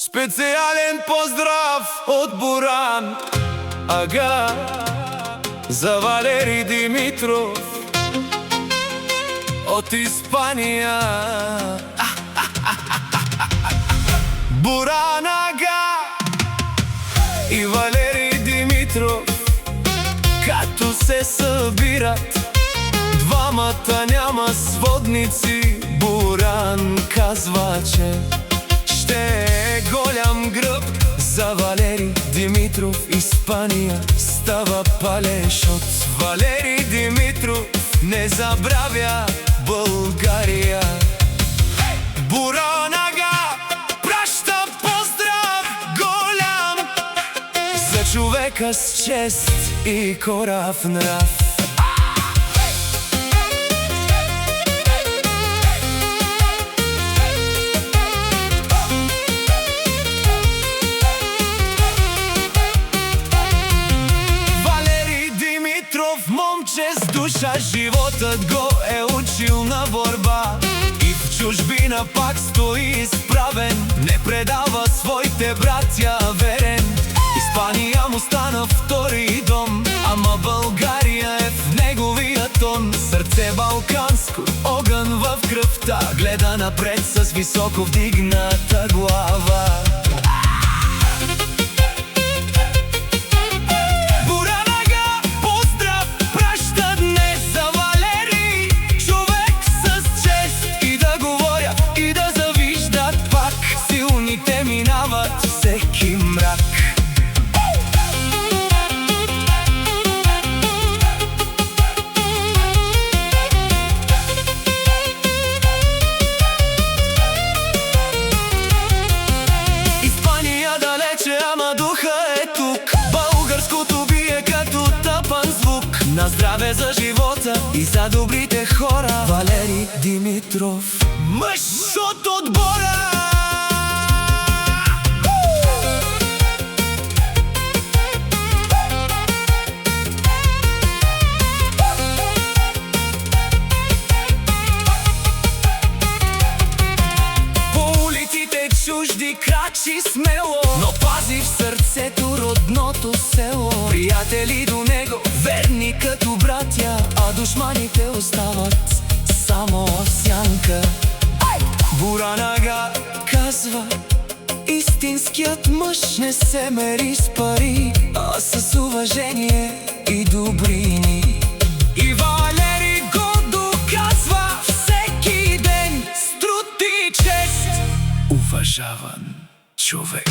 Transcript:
Специален поздрав от Буран ага за Валери Димитров от Испания. Буран ага и Валери Димитров, като се събират двамата, няма сводници. Буран казва, че ще е голям гръб за Валери Димитров. Испания става палеж от Валери Димитров, не забравя България. Буран ага праща поздрав голям за човека с чест и корав нрав. Момче с душа, животът го е учил на борба и в чужбина пак стои изправен, не предава своите братя, верен. Испания му стана втори дом, ама България е в неговия тон. Сърце балканско, огън в кръвта, гледа напред с високо вдигната глава. Всеки мрак. Испания далече, ама духа е тук. Българското бие като тъпан звук. На здраве за живота и за добрите хора. Валери Димитров, мъж от отбора. Чужди крачи смело, но пази в сърцето родното село. Приятели до него, верни като братя, а душманите остават само в сянка. Буран ага казва, истинският мъж не се мери с пари, а с уважение и добрини. И Валери го доказва всеки ден с труд и чест. Уважаван човек.